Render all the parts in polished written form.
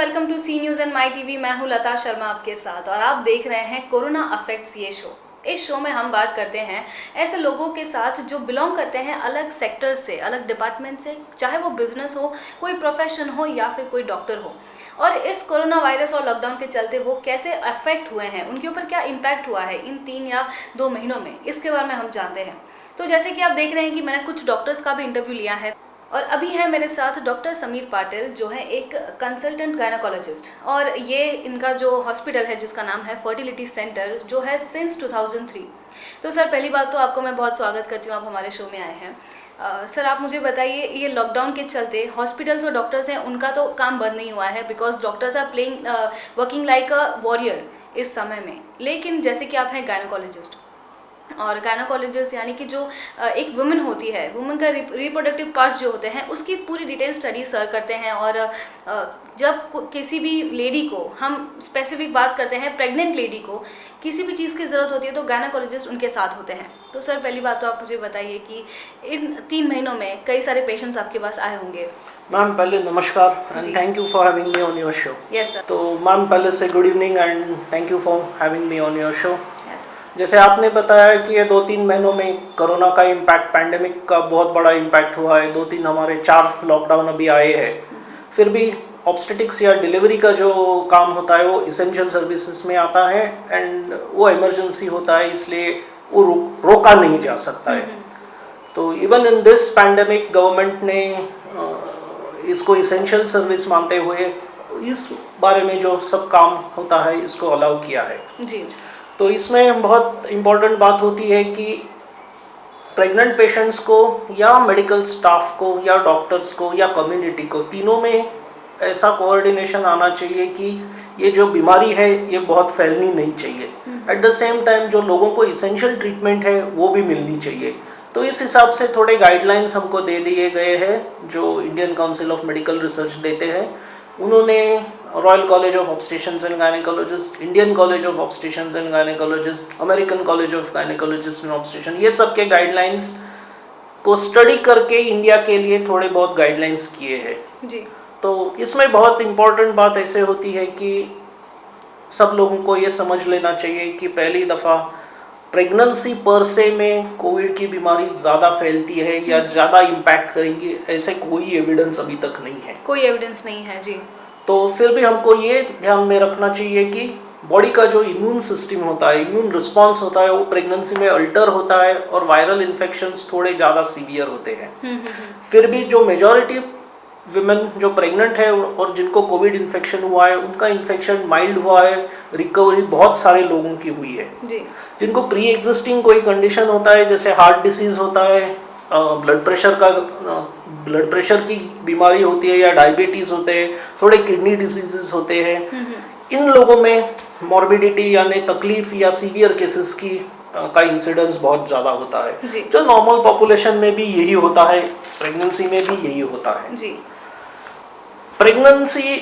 Welcome to C news and my TV. मैं हूं लता शर्मा आपके साथ और आप देख रहे हैं कोरोना अफेक्ट्स ये शो। इस शो में हम बात करते हैं ऐसे लोगों के साथ जो बिलोंग करते हैं अलग सेक्टर से, अलग डिपार्टमेंट से, चाहे वो बिजनेस हो, कोई प्रोफेशन हो या फिर कोई डॉक्टर हो। और इस कोरोना वायरस और लॉकडाउन के चलते वो कैसे अफेक्ट हुए हैं, उनके ऊपर क्या इम्पैक्ट हुआ है इन 3 या 2 महीनों में, इसके बारे में हम जानते हैं। तो जैसे कि आप देख रहे हैं कि मैंने कुछ डॉक्टर्स का भी इंटरव्यू लिया है और अभी है मेरे साथ डॉक्टर समीर पाटिल जो है एक कंसल्टेंट गायनाकोलॉजिस्ट, और ये इनका जो हॉस्पिटल है जिसका नाम है फर्टिलिटी सेंटर, जो है सिंस 2003। तो सर, पहली बात तो आपको मैं बहुत स्वागत करती हूँ, आप हमारे शो में आए हैं। सर, आप मुझे बताइए, ये लॉकडाउन के चलते हॉस्पिटल्स और डॉक्टर्स हैं उनका तो काम बंद नहीं हुआ है, because doctors are playing working like a warrior इस समय में। लेकिन जैसे कि आप हैं गायनाकोलॉजिस्ट, और गायनाकोलॉजिस्ट यानी कि जो एक वुमेन होती है, वुमेन का रिप्रोडक्टिव पार्ट जो होते हैं उसकी पूरी डिटेल स्टडी सर करते हैं। और जब किसी भी लेडी को, हम स्पेसिफिक बात करते हैं प्रेग्नेंट लेडी को, किसी भी चीज़ की ज़रूरत होती है तो गायनाकोलॉजिस्ट उनके साथ होते हैं। तो सर, पहली बात तो आप मुझे बताइए कि इन 3 महीनों में कई सारे पेशेंट्स आपके पास आए होंगे। मैम, पहले नमस्कार and thank you for having me on your show. Yes sir. तो मैम, पहले से good evening and thank you for having me on your show. जैसे आपने बताया कि ये 2-3 महीनों में कोरोना का इम्पैक्ट, पैंडेमिक का बहुत बड़ा इम्पैक्ट हुआ है। 2-3 हमारे 4 लॉकडाउन अभी आए हैं। फिर भी ऑब्स्टेटिक्स या डिलीवरी का जो काम होता है वो इसेंशियल सर्विसेज में आता है एंड वो इमरजेंसी होता है, इसलिए वो रोका नहीं जा सकता है। तो even in this pandemic government ने इसको इसेंशियल सर्विस मानते हुए इस बारे में जो सब काम होता है इसको अलाउ किया है जी। तो इसमें बहुत इम्पोर्टेंट बात होती है कि प्रेग्नेंट पेशेंट्स को या मेडिकल स्टाफ को या डॉक्टर्स को या कम्युनिटी को, तीनों में ऐसा कोऑर्डिनेशन आना चाहिए कि ये जो बीमारी है ये बहुत फैलनी नहीं चाहिए। एट द सेम टाइम जो लोगों को इसेंशियल ट्रीटमेंट है वो भी मिलनी चाहिए। तो इस हिसाब से थोड़े गाइडलाइंस हमको दे दिए गए हैं जो Indian council of medical research देते हैं। उन्होंने royal college of obstetricians and gynaecologist, Indian college of obstetricians and gynaecologist, American college of gynaecologist and obstetrician, ये सब के गाइडलाइंस को स्टडी करके इंडिया के लिए थोड़े बहुत गाइडलाइंस किए हैं जी। तो इसमें बहुत इम्पोर्टेंट बात ऐसे होती है कि सब लोगों को ये समझ लेना चाहिए कि पहली दफ़ा प्रेगनेंसी पर से में कोविड की बीमारी ज़्यादा फैलती है या ज़्यादा इम्पैक्ट करेंगी, ऐसे कोई एविडेंस अभी तक नहीं है। कोई एविडेंस नहीं है जी। तो फिर भी हमको ये ध्यान में रखना चाहिए कि बॉडी का जो इम्यून सिस्टम होता है, इम्यून रिस्पॉन्स होता है, वो प्रेगनेंसी में अल्टर होता है और वायरल इन्फेक्शंस थोड़े ज़्यादा सीवियर होते हैं। फिर भी जो मेजॉरिटी विमेन जो प्रेग्नेंट है और जिनको कोविड इन्फेक्शन हुआ है, उनका इन्फेक्शन माइल्ड हुआ है, रिकवरी बहुत सारे लोगों की हुई है जी। जिनको प्री एग्जिस्टिंग कोई कंडीशन होता है, जैसे हार्ट डिसीज होता है, ब्लड प्रेशर की बीमारी होती है या डायबिटीज़ होते हैं, थोड़े किडनी डिसीजेस होते हैं, इन लोगों में मॉर्बिडिटी यानी तकलीफ या सीवियर केसेस की का इंसिडेंस बहुत ज़्यादा होता है जी। जो नॉर्मल पॉपुलेशन में भी यही होता है, प्रेगनेंसी में भी यही होता है जी। प्रेगनेंसी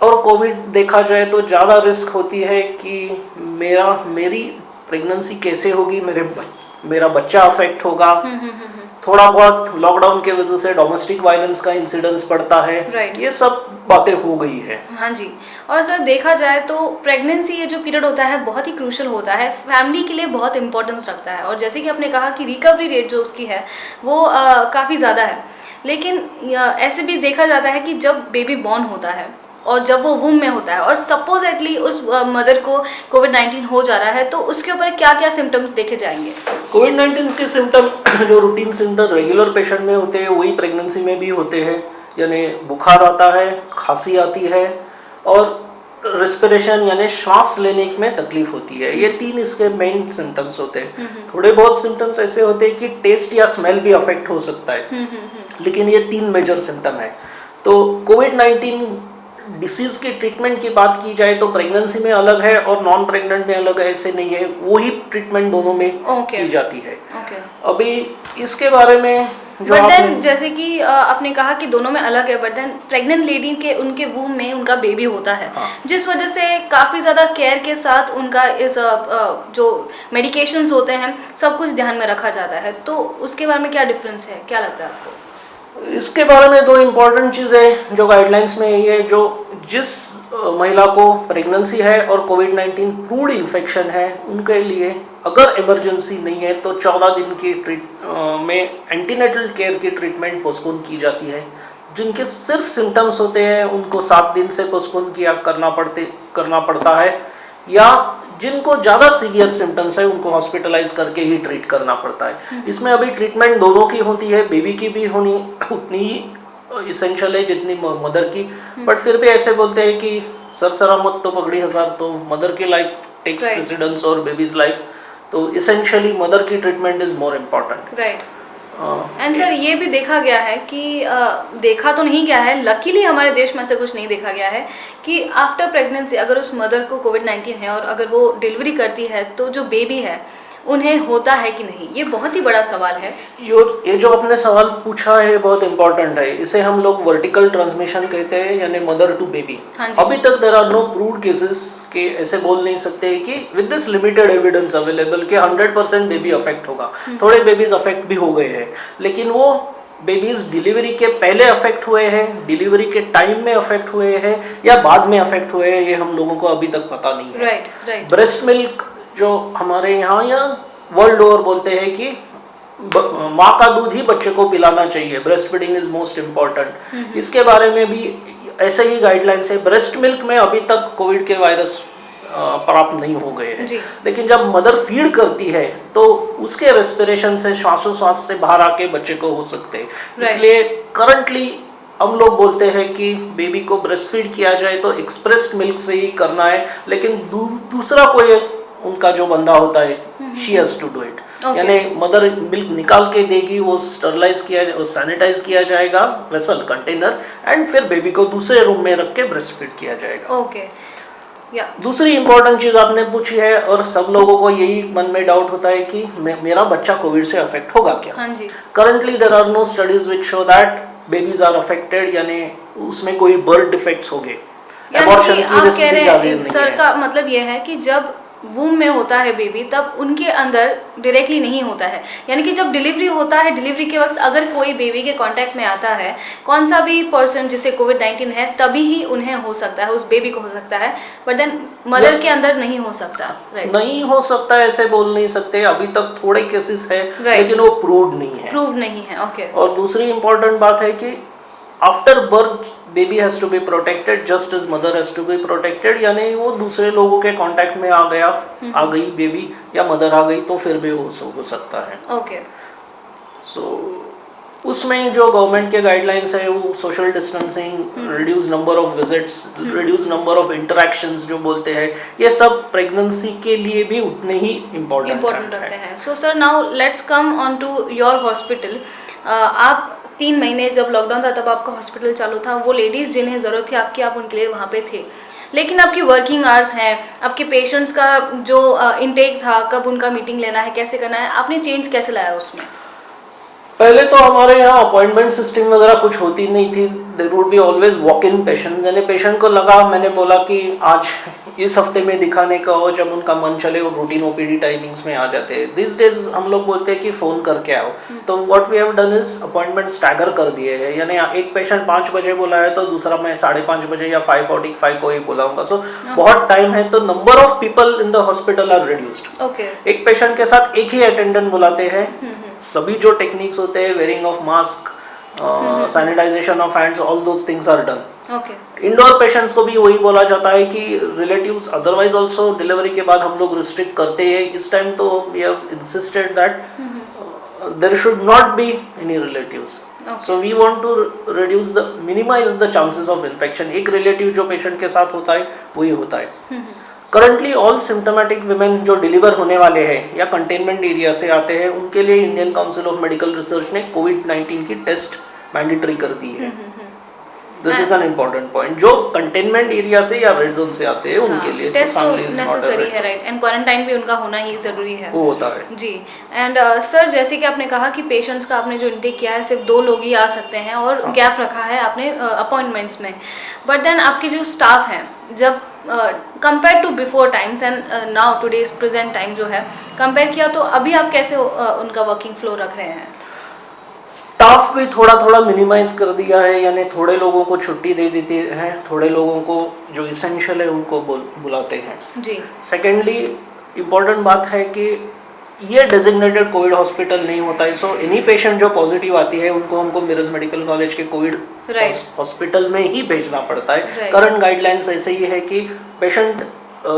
और कोविड देखा जाए तो ज़्यादा रिस्क होती है कि मेरी प्रेगनेंसी कैसे होगी, मेरा बच्चा अफेक्ट होगा। थोड़ा बहुत लॉकडाउन के वजह से डोमेस्टिक वायलेंस का इंसिडेंस बढ़ता है, ये सब बातें हो गई है। हाँ जी। और सर, देखा जाए तो प्रेगनेंसी ये जो पीरियड होता है बहुत ही क्रूशल होता है, फैमिली के लिए बहुत इंपॉर्टेंस रखता है। और जैसे कि आपने कहा कि रिकवरी रेट जो उसकी है वो काफ़ी ज़्यादा है। लेकिन ऐसे भी देखा जाता है कि जब बेबी बॉर्न होता है और जब वो वूम में होता है और सपोजेटली उस मदर को कोविड-19 हो जा रहा है, तो उसके ऊपर क्या क्या सिम्टम्स देखे जाएंगे? कोविड-19 के सिम्टम जो रूटीन सिम्टम रेगुलर पेशेंट में होते हैं वही प्रेगनेंसी में भी होते हैं, यानी बुखार आता है, खांसी आती है और रेस्पिरेशन यानी श्वास लेने में तकलीफ होती है। ये 3 इसके मेन सिम्टम्स होते हैं। थोड़े बहुत सिम्टम्स ऐसे होते हैं कि टेस्ट या स्मेल भी अफेक्ट हो सकता है, लेकिन ये 3 मेजर सिम्टम है। तो कोविड-19 डिसीज के ट्रीटमेंट की बात की जाए तो प्रेगनेंसी में अलग है और नॉन प्रेग्नेंट में अलग है, ऐसे नहीं है, वही ट्रीटमेंट दोनों में की जाती है। अभी इसके बारे में बट देन जैसे कि आपने कहा कि दोनों में अलग है, बट देन प्रेग्नेंट लेडी के उनके वूम में उनका बेबी होता है, जिस वजह से काफ़ी ज़्यादा केयर के साथ उनका इस जो मेडिकेशंस होते हैं सब कुछ ध्यान में रखा जाता है। तो उसके बारे में क्या डिफरेंस है, क्या लगता है आपको? इसके बारे में 2 इम्पॉर्टेंट चीज़ें जो गाइडलाइंस में ये जो जिस महिला को प्रेगनेंसी है और कोविड-19 प्रूव्ड इन्फेक्शन है, उनके लिए अगर इमरजेंसी नहीं है तो 14 दिन की में एंटीनेटल केयर की ट्रीटमेंट पोस्टपोन की जाती है। जिनके सिर्फ सिम्टम्स होते हैं उनको 7 दिन से पोस्टपोन करना पड़ता है, या जिनको ज़्यादा सीवियर सिम्टम्स है उनको हॉस्पिटलाइज करके ही ट्रीट करना पड़ता है। इसमें अभी ट्रीटमेंट दोनों की होती है, बेबी की भी होनी उतनी ही इसेंशियल है जितनी मदर की, बट फिर भी ऐसे बोलते हैं कि सरसरामत तो पगड़ी हजार, तो मदर की लाइफ टेक्स प्रेसिडेंस और बेबीज लाइफ, तो इसेंशियली मदर की treatment is more important. Right. And sir ये भी देखा गया है कि देखा तो नहीं गया है, लकीली हमारे देश में से कुछ नहीं देखा गया है कि आफ्टर प्रेगनेंसी अगर उस मदर को कोविड-19 है और अगर वो डिलीवरी करती है तो जो बेबी है उन्हें होता है कि नहीं, ये बहुत ही बड़ा सवाल है। ये जो आपने सवाल पूछा है बहुत इंपॉर्टेंट है। इसे हम लोग वर्टिकल ट्रांसमिशन कहते हैं, यानी मदर टू बेबी। अभी तक there are no proved cases के ऐसे बोल नहीं सकते कि with this limited evidence available कि 100% बेबी अफेक्ट होगा। थोड़े बेबीज अफेक्ट भी हो गए हैं, लेकिन वो बेबीज डिलीवरी के पहले अफेक्ट हुए हैं, डिलीवरी के टाइम में अफेक्ट हुए हैं या बाद में अफेक्ट हुए हैं, ये हम लोगों को अभी तक पता नहीं है। राइट। ब्रेस्ट मिल्क जो हमारे यहाँ या वर्ल्ड ओवर बोलते हैं कि माँ का दूध ही बच्चे को पिलाना चाहिए, breast feeding is most important. इसके बारे में भी ऐसे ही गाइडलाइंस है। ब्रेस्ट मिल्क में अभी तक कोविड के वायरस प्राप्त नहीं हो गए हैं, लेकिन जब मदर फीड करती है तो उसके रेस्पिरेशन से श्वासोश्वास से बाहर आके बच्चे को हो सकते हैं। इसलिए करंटली हम लोग बोलते हैं कि बेबी को ब्रेस्ट फीड किया जाए तो एक्सप्रेस्ड मिल्क से ही करना है, लेकिन दूसरा कोई उनका जो बंदा होता है she has to do it. यानी मदर मिल्क निकाल के देगी, वो स्टरलाइज किया सैनिटाइज किया जाएगा वेसल कंटेनर, एंड फिर बेबी को दूसरे रूम में रख के ब्रेस्ट फीड किया जाएगा। दूसरी इंपॉर्टेंट चीज आपने पूछी है और सब लोगों को यही मन में डाउट होता है कि मेरा बच्चा कोविड से अफेक्ट होगा क्या। Currently there are no studies which show that babies are affected, यानी उसमें कोई बर्थ डिफेक्ट्स हो गए। एबॉर्शन की रिस्क भी ज्यादा नहीं है। सर का मतलब यह है कि जब वूम में होता है बेबी तब उनके अंदर डायरेक्टली नहीं होता है, यानी कि जब डिलीवरी होता है, डिलीवरी के वक्त अगर कोई बेबी के कांटेक्ट में आता है, कौन सा भी पर्सन जिसे कोविड-19 है, तभी ही उन्हें हो सकता है, उस बेबी को हो सकता है, बट देन मदर के अंदर नहीं हो सकता। नहीं हो सकता ऐसे बोल नहीं सकते, अभी तक थोड़े केसेस है, लेकिन वो प्रूव्ड नहीं है। ओके। और दूसरी इंपॉर्टेंट बात है कि after birth baby has to be protected just as mother has to be protected, यानी वो दूसरे लोगों के कांटेक्ट में आ गई बेबी या मदर आ गई तो फिर भी वो हो सकता है। ओके। सो उसमें जो गवर्नमेंट के गाइडलाइंस है वो social distancing, reduce number of visits, reduce number of interactions जो बोलते हैं, ये सब प्रेगनेंसी के लिए भी उतने ही इम्पोर्टेंट रखते हैं। So sir now let's come on to your hospital. आप 3 महीने जब लॉकडाउन था तब आपका हॉस्पिटल चालू था, वो लेडीज़ जिन्हें ज़रूरत थी आपकी, आप उनके लिए वहाँ पे थे, लेकिन आपकी वर्किंग आवर्स हैं, आपके पेशेंट्स का जो इनटेक था, कब उनका मीटिंग लेना है, कैसे करना है, आपने चेंज कैसे लाया उसमें? पहले तो हमारे यहाँ अपॉइंटमेंट सिस्टम वगैरह कुछ होती नहीं थी। There would be always walk in patient, यानी पेशेंट को लगा, मैंने बोला कि आज इस हफ्ते में दिखाने का हो, जब उनका मन चले वो रूटीन ओपीडी टाइमिंग्स में आ जाते हैं। दिस डेज हम लोग बोलते हैं कि फ़ोन करके आओ, तो what we have done is appointment stagger कर दिए हैं, यानी एक पेशेंट 5 बजे बोला है तो दूसरा मैं 5:30 बजे या 5:45 को ही बुलाऊंगा। सो बहुत टाइम है तो number of people in the hospital are reduced. एक पेशेंट के साथ एक ही अटेंडेंट बुलाते हैं, सभी जो टेक्निक्स होते हैं, wearing of mask, sanitisation of hands, all those things are done. Indoor patients को भी वही बोला जाता है कि रिलेटिव्स अदरवाइज ऑल्सो डिलीवरी के बाद हम लोग रिस्ट्रिक्ट करते हैं। इस टाइम तो we have insisted that there should not be any relatives, so we want to reduce the minimise the chances of infection. एक रिलेटिव जो पेशेंट के साथ होता है वही होता है। करंटली ऑल सिम्टोमेटिक विमेन जो डिलीवर होने वाले हैं या कंटेनमेंट एरिया से आते हैं, उनके लिए Indian council of medical research ने कोविड-19 की टेस्ट मैंडेटरी कर दी है। This is an important point. जो कंटेनमेंट एरिया से या रेड जोन से आते हैं उनके लिए टेस्ट तो नेसेसरी है, राइट, एंड क्वारंटाइन भी उनका होना ही जरूरी है, वो होता है जी। एंड सर जैसे कि आपने कहा कि पेशेंट्स का आपने जो इंटेक किया है सिर्फ 2 लोग ही आ सकते हैं और गैप रखा है आपने अपॉइंटमेंट्स में, बट देन आपके जो स्टाफ हैं, जब compare to before times and now today's present time जो है कंपेयर किया, तो अभी आप कैसे उनका वर्किंग फ्लो रख रहे हैं? स्टाफ भी थोड़ा थोड़ा मिनिमाइज कर दिया है, यानी थोड़े लोगों को छुट्टी दे देते हैं, थोड़े लोगों को जो इसेंशियल है उनको बुलाते हैं जी। सेकेंडली इम्पोर्टेंट बात है कि ये डेजिग्नेटेड कोविड हॉस्पिटल नहीं होता है, सो एनी पेशेंट जो पॉजिटिव आती है उनको हमको मिरज मेडिकल कॉलेज के कोविड हॉस्पिटल में ही भेजना पड़ता है। करंट गाइडलाइंस ऐसे ही है कि पेशेंट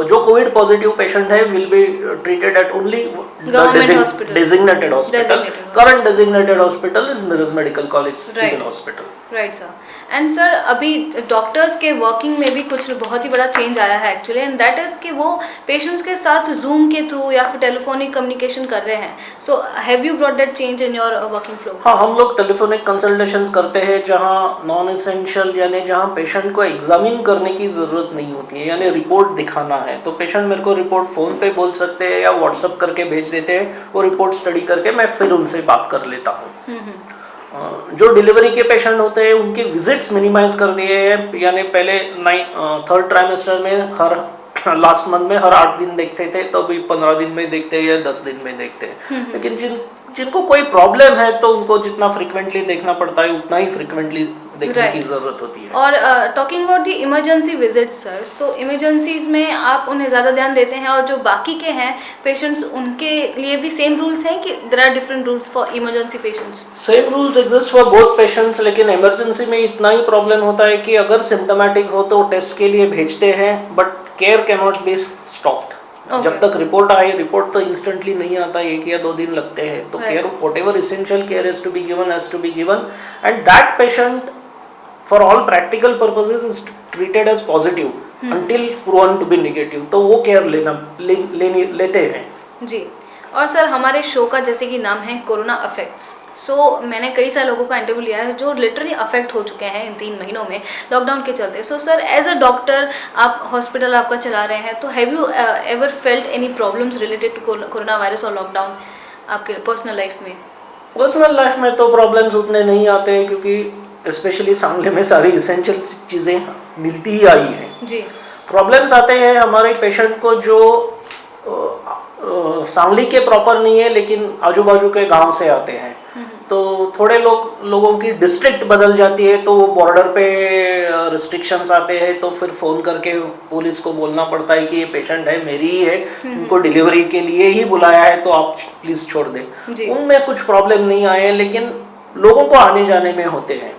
जो कोविड पॉजिटिव पेशेंट है will be treated at only designated hospital. Current designated hospital is Mirrors Medical College Civil Hospital. Right sir. And sir अभी डॉक्टर्स के वर्किंग में भी कुछ बहुत ही बड़ा चेंज आया है एक्चुअली, एंड दैट इज कि वो पेशेंट्स के साथ जूम के थ्रू या फिर टेलीफोनिक कम्युनिकेशन कर रहे हैं। So have you brought that change in your working flow? हाँ, हम लोग टेलीफोनिक कंसल्टेशंस करते हैं जहाँ नॉन एसेंशियल यानी जहाँ पेशेंट को एग्जामिन करने की ज़रूरत नहीं होती है, यानी रिपोर्ट दिखाना है तो पेशेंट मेरे को रिपोर्ट फ़ोन पे बोल सकते हैं या व्हाट्सअप करके भेज देते हैं, वो रिपोर्ट स्टडी करके मैं फिर उनसे बात कर लेता हूँ। जो डिलीवरी के पेशेंट होते हैं उनके विजिट्स मिनिमाइज कर दिए हैं, यानी पहले 3rd ट्राइमेस्टर में हर लास्ट मंथ में हर 8 दिन देखते थे, तो अभी 15 दिन में देखते हैं या 10 दिन में देखते हैं। लेकिन जिनको कोई प्रॉब्लम है तो उनको जितना फ्रिक्वेंटली देखना पड़ता है उतना ही फ्रिक्वेंटली देखने की जरूरत होती है। और talking about the emergency visit sir, तो इमरजेंसीज में आप उन्हें ज़्यादा ध्यान देते हैं, और जो बाकी के हैं पेशेंट्स उनके लिए भी सेम रूल्स हैं कि there are different rules for emergency patients? Same rules exist for both patients, लेकिन इमरजेंसी में इतना ही प्रॉब्लम होता है कि अगर सिम्टोमेटिक हो तो टेस्ट के लिए भेजते हैं, but care can not be stopped. जब तक रिपोर्ट आए, रिपोर्ट तो इंस्टेंटली नहीं आता, 1 या 2 दिन लगते हैं, तो care whatever essential care has to be given and that patient for all practical purposes is treated as positive until proven to be negative, तो वो केयर लेते हैं जी। और सर हमारे शो का जैसे कि नाम है कोरोना अफेक्ट्स, सो मैंने कई सारे लोगों का इंटरव्यू लिया है जो लिटरली अफेक्ट हो चुके हैं इन 3 महीनों में लॉकडाउन के चलते। So sir as a doctor आप हॉस्पिटल आपका चला रहे हैं, तो have you ever felt any problems related to corona virus और लॉकडाउन आपके पर्सनल लाइफ में? पर्सनल लाइफ में तो प्रॉब्लम्स उतने नहीं आते हैं, क्योंकि स्पेशली सांगली में सारी इसेंशियल चीज़ें मिलती ही आई हैं जी। प्रॉब्लम्स आते हैं हमारे पेशेंट को जो सांगली के प्रॉपर नहीं है लेकिन आजू बाजू के गांव से आते हैं, तो थोड़े लोगों की डिस्ट्रिक्ट बदल जाती है, तो वो बॉर्डर पे रिस्ट्रिक्शंस आते हैं, तो फिर फ़ोन करके पुलिस को बोलना पड़ता है कि ये पेशेंट है, मेरी ही है, उनको डिलीवरी के लिए ही बुलाया है, तो आप प्लीज़ छोड़ दें। उनमें कुछ प्रॉब्लम नहीं आए हैं, लेकिन लोगों को आने जाने में होते हैं।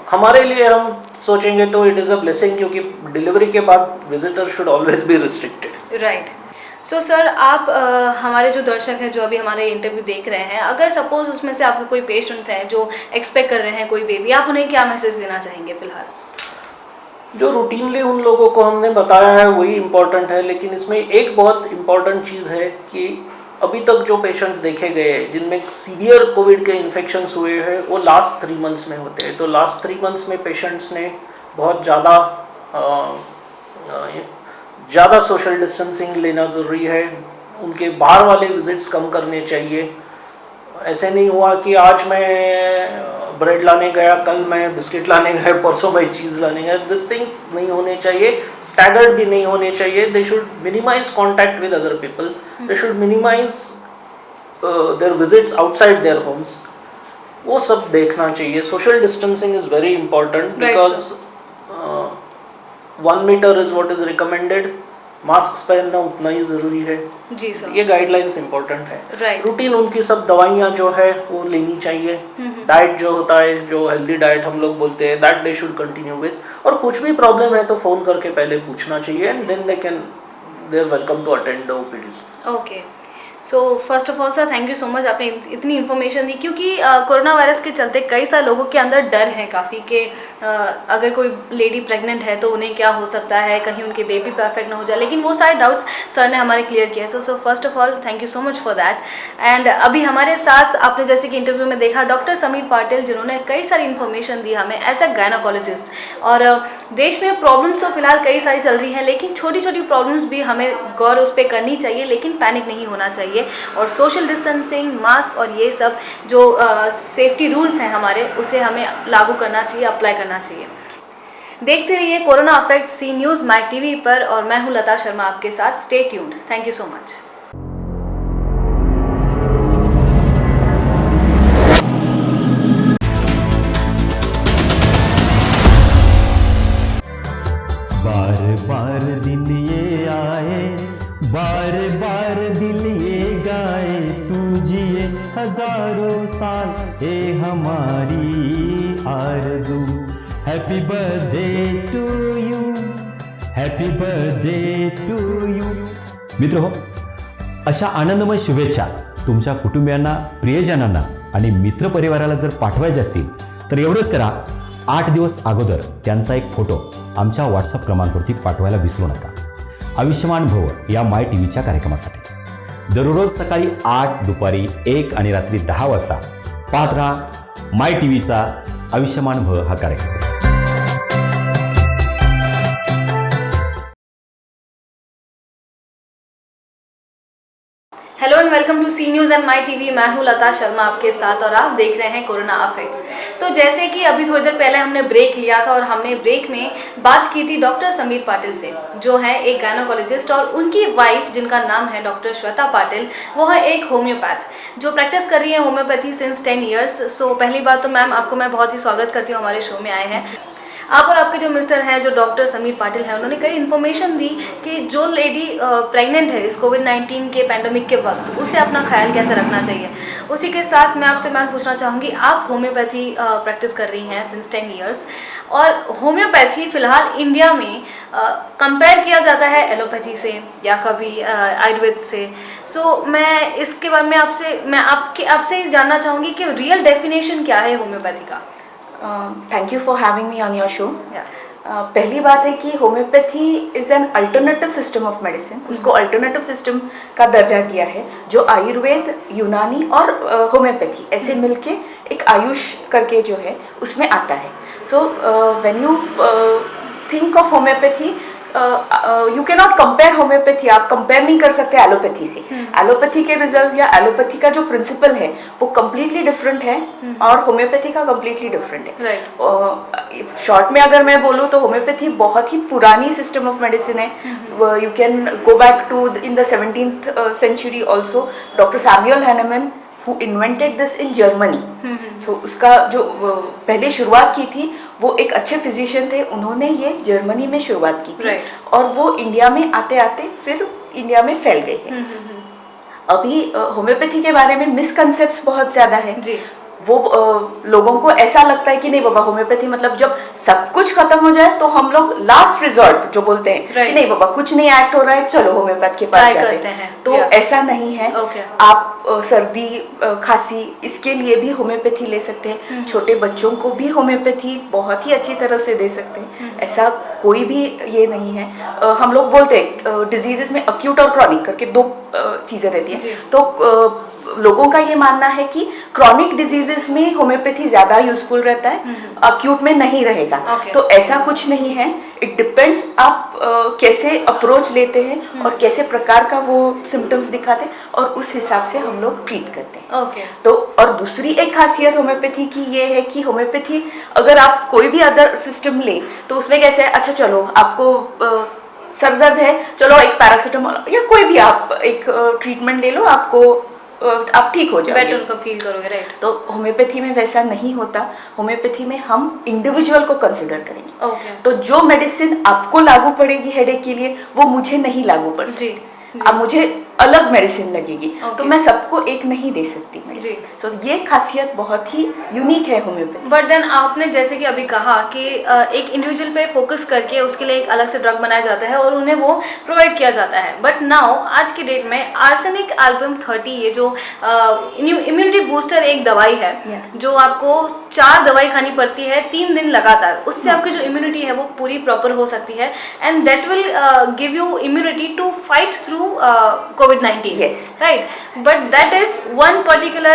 हमारे लिए हम सोचेंगे तो इट इज़ अ ब्लेसिंग, क्योंकि डिलीवरी के बाद visitor should always be restricted. Right. So sir आप हमारे जो दर्शक हैं जो अभी हमारे इंटरव्यू देख रहे हैं, अगर सपोज उसमें से आपके कोई पेशेंट्स हैं जो एक्सपेक्ट कर रहे हैं कोई बेबी, आप उन्हें क्या मैसेज देना चाहेंगे फिलहाल? जो रूटीनली उन लोगों को हमने बताया है वही इम्पोर्टेंट है, लेकिन इसमें एक बहुत इम्पोर्टेंट चीज़ है कि अभी तक जो पेशेंट्स देखे गए जिनमें सीवियर कोविड के इन्फेक्शंस हुए हैं वो लास्ट 3 मंथ्स में होते हैं, तो लास्ट 3 मंथ्स में पेशेंट्स ने बहुत ज़्यादा सोशल डिस्टेंसिंग लेना ज़रूरी है, उनके बाहर वाले विजिट्स कम करने चाहिए। ऐसे नहीं हुआ कि आज मैं ब्रेड लाने गया, कल मैं बिस्किट लाने गया, परसों मैं चीज़ लाने गया, दिस थिंग्स नहीं होने चाहिए, स्टैगर्ड भी नहीं होने चाहिए। They should minimise contact with other people, they should minimise their visits outside their homes, वो सब देखना चाहिए। Social distancing is very important because 1 metre is what is recommended, mask पहनना उतना ही ज़रूरी है जी सर। ये गाइडलाइंस इंपॉर्टेंट है। राइट। रूटीन उनकी सब दवाइयाँ जो है वो लेनी चाहिए, डाइट जो होता है, जो हेल्दी डाइट हम लोग बोलते हैं, that they should continue with, और कुछ भी प्रॉब्लम है तो फ़ोन करके पहले पूछना चाहिए and then they are welcome to attend the OPDs. Okay, so first of all sir thank you so much, आपने इतनी इन्फॉर्मेशन दी, क्योंकि कोरोना वायरस के चलते कई सारे लोगों के अंदर डर है काफ़ी कि अगर कोई लेडी प्रेग्नेंट है तो उन्हें क्या हो सकता है, कहीं उनके बेबी पे अफेक्ट ना हो जाए, लेकिन वो सारे डाउट्स सर ने हमारे क्लियर किया। सो first of all thank you so much for that. And अभी हमारे साथ आपने जैसे कि इंटरव्यू में देखा डॉक्टर समीर पाटिल, जिन्होंने कई सारी इन्फॉर्मेशन दी हमें एज अ गायनोकोलॉजिस्ट। और देश में प्रॉब्लम्स तो फिलहाल कई सारी चल रही हैं, लेकिन छोटी छोटी प्रॉब्लम्स भी हमें गौर उस पर करनी चाहिए, लेकिन पैनिक नहीं होना चाहिए, और सोशल डिस्टेंसिंग, मास्क और ये सब जो सेफ्टी रूल्स हैं हमारे, उसे हमें लागू करना चाहिए, अप्लाई करना चाहिए। देखते रहिए corona effect see news my TV पर, और मैं हूँ लता शर्मा आपके साथ। Stay tuned. Thank you so much. बार बार दिन ये आए, बार बार दिल ये गाए, तू जिए हजारों साल ए हमारी आरज़ू। Happy birthday to you, happy birthday to you. मित्र हो, अशा आनंदमय शुभेच्छा तुमच्या कुटुंबियांना, प्रियजनांना आणि मित्रपरिवाराला जर पाठवायचे असतील तर एवढंच करा, 8 दिवस अगोदर त्यांचा एक फोटो आमच्या व्हॉट्सअप क्रमांकावरती पाठवायला विसरू नका। आयुष्यमान भव या माय टी व्हीच्या कार्यक्रमासाठी दररोज सकाळी 8, दुपारी 1 आणि रात्री 10 वाजता पाहत राहा माय टी व्हीचा आयुष्यमान भव हा कार्यक्रम। Hello and welcome to C news and my TV. मैं हूँ लता शर्मा आपके साथ और आप देख रहे हैं कोरोना अफेक्ट्स। तो जैसे कि अभी थोड़ी देर पहले हमने ब्रेक लिया था और हमने ब्रेक में बात की थी डॉक्टर समीर पाटिल से, जो है एक गायनोकोलॉजिस्ट, और उनकी वाइफ जिनका नाम है डॉक्टर श्वेता पाटिल, वो है एक होम्योपैथ जो प्रैक्टिस कर रही है होम्योपैथी सिंस 10 ईयर्स। सो पहली बात तो मैम आपको मैं बहुत ही स्वागत करती हूँ, हमारे शो में आए हैं। आप और आपके जो मिस्टर हैं जो डॉक्टर समीर पाटिल हैं, उन्होंने कई इन्फॉर्मेशन दी कि जो लेडी प्रेग्नेंट है इस कोविड-19 के पैंडमिक के वक्त, उसे अपना ख्याल कैसे रखना चाहिए। उसी के साथ मैं आपसे मैम पूछना चाहूँगी, आप होम्योपैथी प्रैक्टिस कर रही हैं सिंस 10 ईयर्स, और होम्योपैथी फ़िलहाल इंडिया में कंपेयर किया जाता है एलोपैथी से या कभी आयुर्वेद से। सो मैं इसके बारे में आपसे जानना चाहूँगी कि रियल डेफिनेशन क्या है होम्योपैथी का। Thank you for having me on your show. पहली बात है कि homeopathy is an alternative system of medicine. उसको अल्टरनेटिव सिस्टम का दर्जा दिया है, जो आयुर्वेद, यूनानी और होम्योपैथी ऐसे मिलके एक आयुष करके जो है उसमें आता है। So when you think of homeopathy, you can not compare homeopathy, आप कंपेयर नहीं कर सकते एलोपैथी से। एलोपैथी के रिजल्ट या एलोपैथी का जो प्रिंसिपल है वो कम्प्लीटली डिफरेंट है और होम्योपैथी का कम्प्लीटली डिफरेंट है। शॉर्ट में अगर मैं बोलूँ तो होम्योपैथी बहुत ही पुरानी सिस्टम ऑफ मेडिसिन है। You can go back to in the 17th century also. Doctor Samuel Hahnemann who invented this in Germany. So उसका जो पहले शुरुआत की थी वो एक अच्छे फिजिशियन थे, उन्होंने ये जर्मनी में शुरुआत की थी और वो इंडिया में आते आते फिर इंडिया में फैल गई है। अभी होम्योपैथी के बारे में मिसकंसेप्ट्स बहुत ज़्यादा है जी। वो लोगों को ऐसा लगता है कि नहीं बाबा, होम्योपैथी मतलब जब सब कुछ खत्म हो जाए तो हम लोग लास्ट रिजॉर्ट जो बोलते हैं कि नहीं बाबा कुछ नहीं एक्ट हो रहा है, चलो होम्योपैथ के पास जाते हैं। तो ऐसा नहीं है। आप सर्दी खांसी इसके लिए भी होम्योपैथी ले सकते हैं। छोटे बच्चों को भी होम्योपैथी बहुत ही अच्छी तरह से दे सकते हैं, ऐसा कोई भी ये नहीं है। हम लोग बोलते हैं डिजीजेस में अक्यूट और क्रॉनिक करके 2 चीज़ें रहती हैं। तो लोगों का ये मानना है कि क्रॉनिक डिजीजेस में होम्योपैथी ज़्यादा यूजफुल रहता है, अक्यूट में नहीं रहेगा। तो ऐसा कुछ नहीं है। इट डिपेंड्स आप कैसे अप्रोच लेते हैं और कैसे प्रकार का वो सिम्टम्स दिखाते हैं और उस हिसाब से हम लोग ट्रीट करते हैं। तो और दूसरी एक खासियत होम्योपैथी की ये है कि होम्योपैथी अगर आप कोई भी अदर सिस्टम ले तो उसमें कैसे है, अच्छा चलो आपको सर दर्द है, चलो एक पैरासीटामोल या कोई भी आप एक ट्रीटमेंट ले लो, आपको आप ठीक हो जाओगे, बेटर फील करोगे, राइट। तो होम्योपैथी में वैसा नहीं होता। होम्योपैथी में हम इंडिविजुअल को कंसिडर करेंगे। तो जो मेडिसिन आपको लागू पड़ेगी हेडेक के लिए वो मुझे नहीं लागू पड़ सकती। अब मुझे अलग मेडिसिन लगेगी तो मैं सबको एक नहीं दे सकती मेडिसिन। सो ये खासियत बहुत ही यूनिक है होम्योपैथी। बट देन आपने जैसे कि अभी कहा कि एक इंडिविजुअल पे फोकस करके उसके लिए एक अलग से ड्रग बनाया जाता है और उन्हें वो प्रोवाइड किया जाता है। बट नाउ आज की डेट में आर्सेनिक एल्बम 30 ये जो इम्यूनिटी बूस्टर एक दवाई है जो आपको 4 दवाई खानी पड़ती है 3 दिन लगातार, उससे आपकी जो इम्यूनिटी है वो पूरी प्रॉपर हो सकती है and that will give you immunity to fight through COVID-19, yes, right? But that is one particular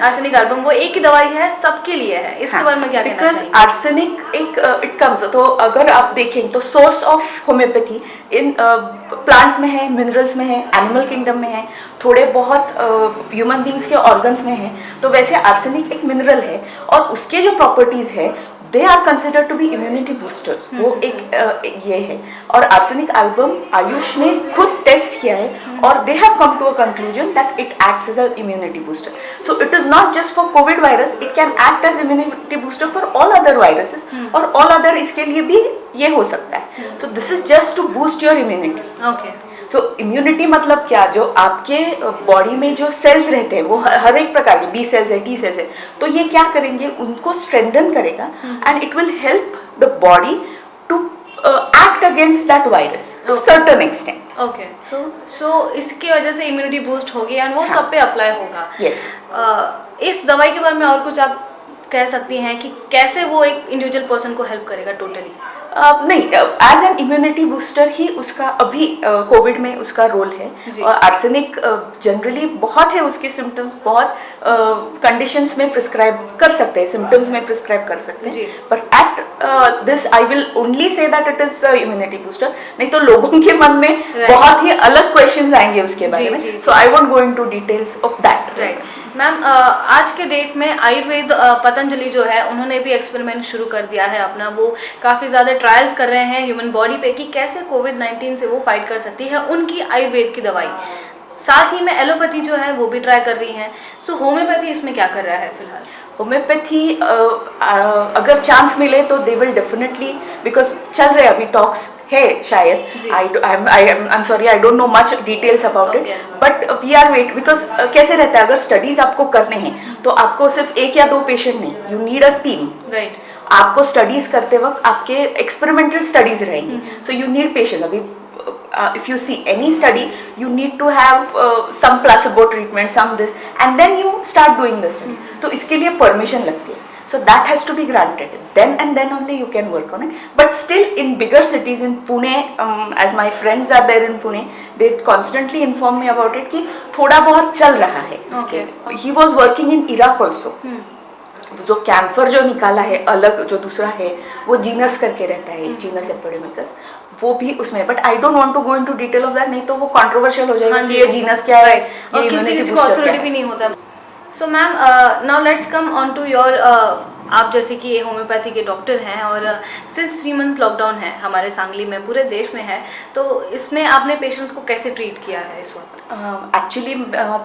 arsenic album, वो एक ही दवाई है, सबके लिए है। इसके बारे में क्या कहना चाहिए? Because arsenic एक it comes, तो अगर आप देखें तो source of homeopathy in plants में है, मिनरल्स में है, एनिमल किंगडम में है, थोड़े बहुत ह्यूमन बींग्स के ऑर्गन्स में है। तो वैसे आर्सेनिक एक मिनरल है और उसके जो प्रॉपर्टीज़ है they are considered to be immunity boosters. वो एक ये है। और आर्सेनिक एल्बम आयुष ने खुद टेस्ट किया है और they have come to a conclusion that it acts as a immunity booster. So it is not just for COVID virus, it can act as immunity booster for all other viruses, और all other इसके लिए भी ये हो सकता है। So this is just to boost your immunity. Okay. So immunity मतलब क्या, जो आपके बॉडी में जो सेल्स रहते हैं वो हर एक प्रकार के, बी सेल्स है, टी सेल्स है, तो ये क्या करेंगे, उनको स्ट्रेंथन करेगा and it will help the body to act against that virus to certain extent. Okay. So इसकी वजह से इम्यूनिटी बूस्ट होगी एंड वो सब पे अप्लाई होगा। यस। इस दवाई के बारे में और कुछ आप कह सकती हैं कि कैसे वो एक इंडिविजुअल पर्सन को हेल्प करेगा टोटली? नहीं, एज एन इम्यूनिटी बूस्टर ही उसका अभी कोविड में उसका रोल है। और आर्सेनिक जनरली बहुत है, उसके सिम्टम्स बहुत कंडीशंस में प्रिस्क्राइब कर सकते हैं, सिम्टम्स में प्रिस्क्राइब कर सकते हैं, but at this I will only say that it is immunity booster. नहीं तो लोगों के मन में बहुत ही अलग क्वेश्चंस आएंगे उसके बारे में, so I won't go into details of that. Right ma'am, आज के डेट में आयुर्वेद पतंजलि जो है उन्होंने भी एक्सपेरिमेंट शुरू कर दिया है अपना, वो काफ़ी ज़्यादा ट्रायल्स कर रहे हैं ह्यूमन बॉडी पे कि कैसे कोविड-19 से वो फाइट कर सकती है उनकी आयुर्वेद की दवाई। साथ ही में एलोपैथी जो है वो भी ट्राई कर रही हैं। सो होम्योपैथी इसमें क्या कर रहा है फिलहाल? होम्योपैथी अगर चांस मिले तो दे विल डेफिनेटली, बिकॉज चल रहे अभी टॉक्स है शायद, I am sorry I don't know much details about it, but we are wait, because कैसे रहता है, अगर स्टडीज आपको करने हैं तो आपको सिर्फ एक या दो पेशेंट नहीं, you need a team. Right. आपको स्टडीज करते वक्त आपके एक्सपेरिमेंटल स्टडीज रहेंगी, सो यू नीड पेशेंस। अभी if you see any study, you need to have some placebo treatment, some this, and then you start doing the studies. तो इसके लिए permission लगती है, so that has to be granted. Then and then only you can work on it. But still, in bigger cities, in Pune, as my friends are there in Pune, they constantly inform me about it कि थोड़ा बहुत चल रहा है उसके। He was working in Iraq also. जो camphor जो निकाला है अलग, जो दूसरा है वो जीनस करके रहता है, जीनस एपिडेमिकस, वो भी उसमें, but I don't want to go into detail of that, नहीं तो वो कंट्रोवर्शियल हो जाएगा कि ये जीनस क्या है, और किसी को अथॉरिटी भी नहीं होता। So ma'am, now let's come on to your, आप जैसे कि ये होम्योपैथी के डॉक्टर हैं और सिंस 3 मंथ्स लॉकडाउन है हमारे सांगली में, पूरे देश में है, तो इसमें आपने पेशेंट्स को कैसे ट्रीट किया है इस वक्त? एक्चुअली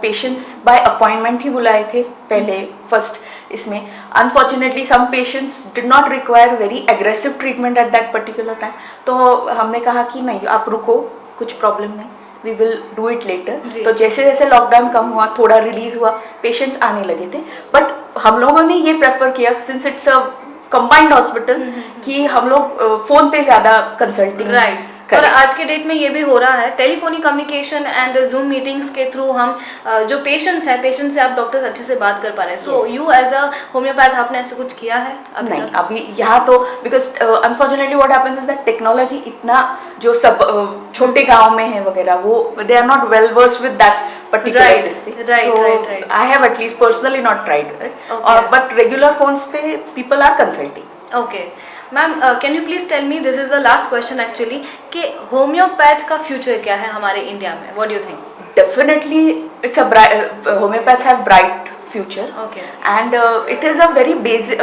पेशेंट्स बाय अपॉइंटमेंट ही बुलाए थे पहले फर्स्ट इसमें। Unfortunately some patients did not require very aggressive treatment at that particular time, तो हमने कहा कि नहीं आप रुको, कुछ प्रॉब्लम नहीं, we will do it later. तो जैसे जैसे लॉकडाउन कम हुआ, थोड़ा रिलीज हुआ, पेशेंट्स आने लगे थे, बट हम लोगों ने ये प्रेफर किया since it's a combined hospital कि हम लोग फोन पे ज़्यादा कंसल्टिंग और आज के डेट में ये भी हो रहा है, telephonic communication and zoom meetings के थ्रू हम जो पेशेंट्स हैं, पेशेंट से आप डॉक्टर्स अच्छे से बात कर पा रहे हैं। So you as a homeopath आपने ऐसे कुछ किया है नहीं अभी यहाँ तो, because unfortunately what happens is that technology इतना जो सब छोटे गांव में है वगैरह, वो they are not well versed with that particular district. Right. I have at least personally not tried it. Okay. But regular phones पे people are consulting. Okay. Ma'am, can you please tell me, this is the last question actually, कि homeopath का future क्या है हमारे India में? What do you think? Definitely it's a bright, homeopaths have bright future, and it is a very basic,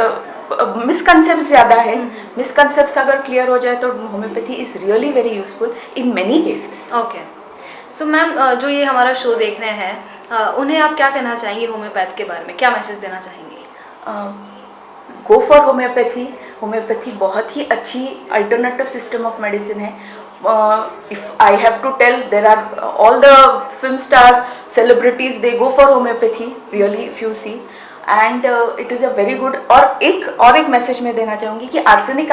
misconcept ज़्यादा है, misconcept अगर clear हो जाए तो homeopathy is really very useful in many cases. Okay. So ma'am, जो ये हमारा show देख रहे हैं उन्हें आप क्या कहना चाहेंगे होम्योपैथ के बारे में, क्या मैसेज देना चाहेंगे? गो फॉर होम्योपैथी। होम्योपैथी बहुत ही अच्छी अल्टरनेटिव सिस्टम ऑफ मेडिसिन है। If I have to tell, there are all the film stars, celebrities, they go for homeopathy really, if you see, and it is a very good. और एक message मैं देना चाहूँगी कि arsenic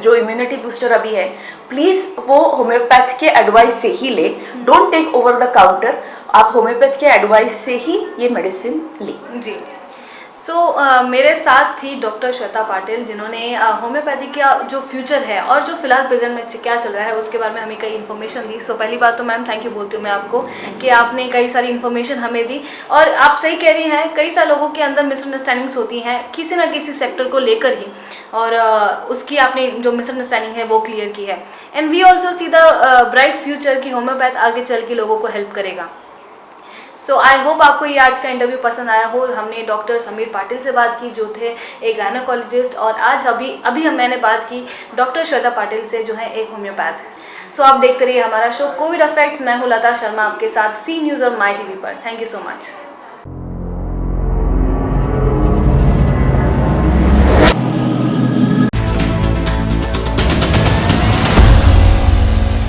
जो immunity booster अभी है, प्लीज़ वो होम्योपैथ के एडवाइस से ही ले, don't take over the counter, आप होम्योपैथ के एडवाइस से ही ये मेडिसिन लें। जी। सो मेरे साथ थी डॉक्टर श्वेता पाटिल, जिन्होंने होम्योपैथी का जो फ्यूचर है और जो फिलहाल प्रेजेंट में क्या चल रहा है उसके बारे में हमें कई इन्फॉर्मेशन दी। सो पहली बात तो मैम थैंक यू बोलती हूँ मैं आपको कि आपने कई सारी इन्फॉर्मेशन हमें दी, और आप सही कह रही हैं, कई सारे लोगों के अंदर मिसअंडरस्टैंडिंग्स होती हैं किसी ना किसी सेक्टर को लेकर ही, और उसकी आपने जो मिसअंडरस्टैंडिंग है वो क्लियर की है। And we also see the bright future कि होम्योपैथ आगे चल के लोगों को हेल्प करेगा। सो आई होप आपको ये आज का इंटरव्यू पसंद आया हो। हमने डॉक्टर समीर पाटिल से बात की जो थे एक गायनेकोलॉजिस्ट, और आज अभी मैंने बात की डॉक्टर श्वेता पाटिल से जो है एक होम्योपैथ। सो आप देखते रहिए हमारा शो कोविड अफेक्ट्स। मैं हूँ लता शर्मा आपके साथ सी न्यूज़ और माई टीवी पर। Thank you so much.